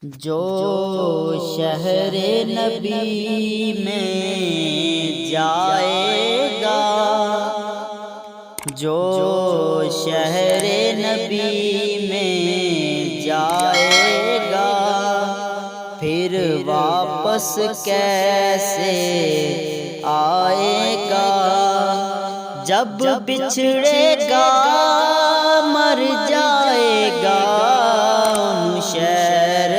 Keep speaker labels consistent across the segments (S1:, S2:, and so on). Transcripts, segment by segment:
S1: جو شہر نبی میں جائے گا، جو شہر نبی میں جائے گا، پھر واپس کیسے آئے گا؟ جب بچھڑے گا مر جائے گا، ان شہر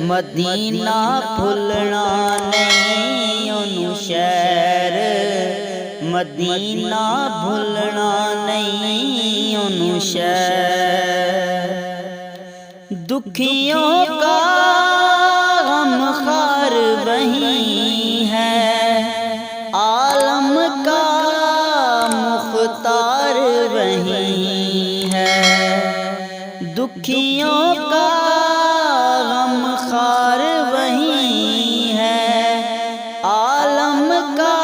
S1: مدینہ بھولنا نہیں، ان شہر مدینہ بھولنا نہیں، ان شہر دکھیوں کا غمخوار وہی ہے، عالم کا مختار وہی ہے، دکھیوں کا غمخوار وہی ہے، عالم کا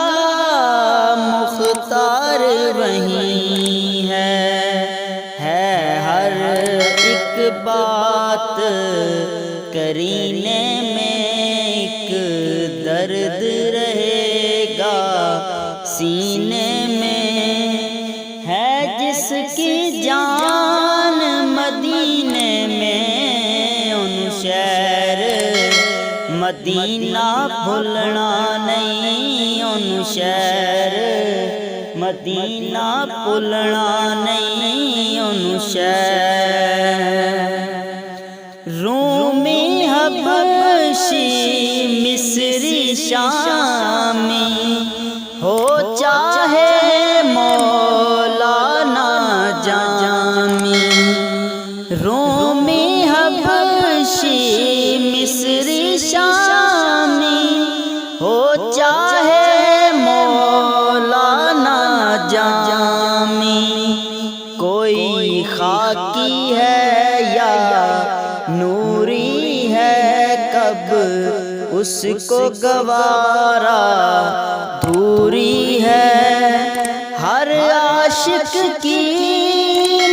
S1: مختار وہی ہے ہر ایک بات کرینے میں ایک درد رہے گا سینے میں، ہے جس کی جان مدینے میں، ان شہر مدینہ بھولنا نہیں، ان شہر مدینہ بھولنا نہیں، ان شہر رومی حبشی مصری شامی ہو چاہے مولانا جامی، رومی حبشی مصری شامی ہو چاہے مولانا جامی، کوئی خاکی ہے یا نوری ہے، کب اس کو گوارا دوری ہے، ہر عاشق کی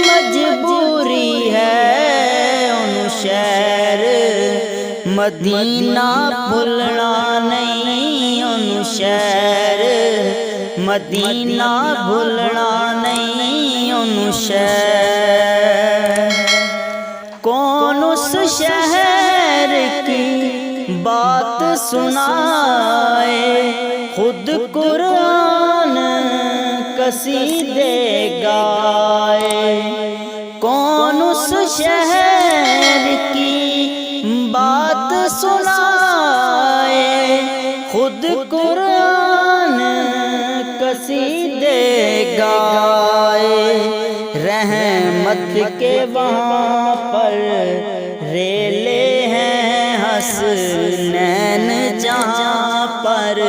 S1: مجبوری ہے، ان شہر مدینہ بھولنا نہیں، ان شہر مدینہ بھولنا نہیں، ان شہر کون اس شہر کی بات سنائے، خود قرآن قصیدے گائے، کون اس شہر کی بات سنائے، خود قرآن قصیدے گائے، رحمت کے وہاں پر ریلے ہیں، حسنین جہاں پر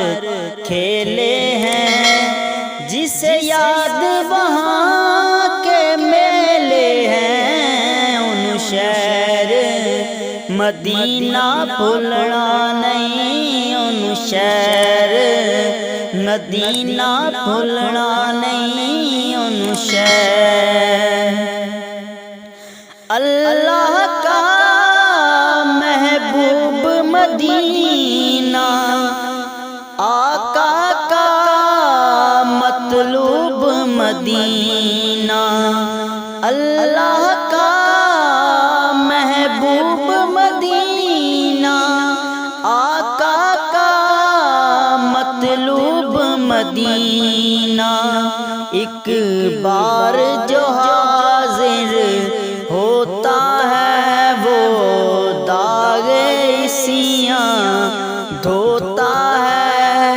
S1: کھیلے ہیں، جسے یاد وہاں کے میلے ہیں، ان شہر مدینہ بھولنا نہیں، ان شہر مدینہ بھولنا نہیں، ان شہر اللہ کا محبوب مدینہ، آقا کا مطلوب مدینہ، اللہ کا محبوب مدینہ، آقا کا مطلوب مدینہ، ایک بار جو حاضر ہوتا ہے وہ داغ سیاں دھوتا ہے،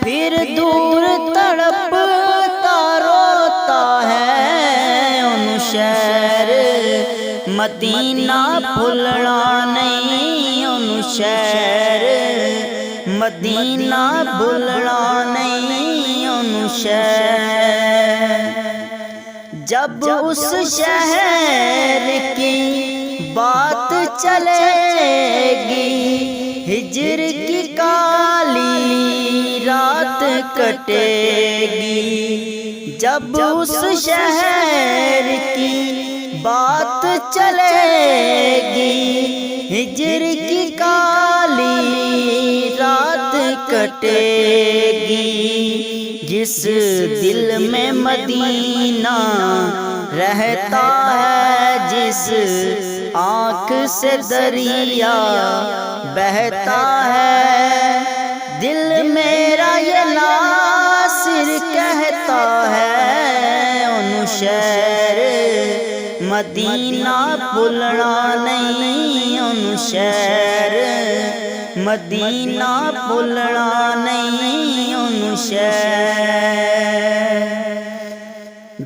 S1: پھر دور تڑپتا روتا ہے، ان شہر مدینہ بھولنا نہیں، ان شہر مدینہ بھولنا نہیں، ان شہر جب اس شہر کی بات چلے گی، ہجر کی کالی رات کٹے گی، جب اس شہر کی بات چلے گی، ہجر کی کالی رات کٹے گی، جس دل میں مدینہ رہتا ہے، جس آنکھ سے دریا بہتا ہے، دل میرا یہ ناصر کہتا ہے، ان شہر مدینہ بھولنا نہیں، ان شہر مدینہ بھولنا نہیں، ان شہر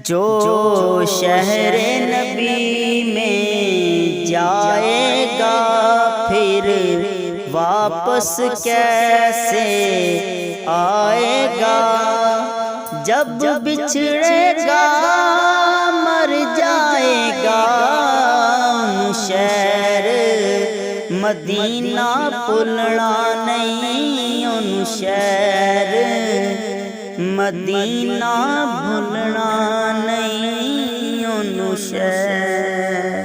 S1: جو شہر نبی میں جائے گا، پھر واپس کیسے آئے گا، جب بچھڑے گا مر جائے گا، ان شہر مدینہ بھولنا نہیں، ان شہر مدینہ بھولنا نہیں، ان شہر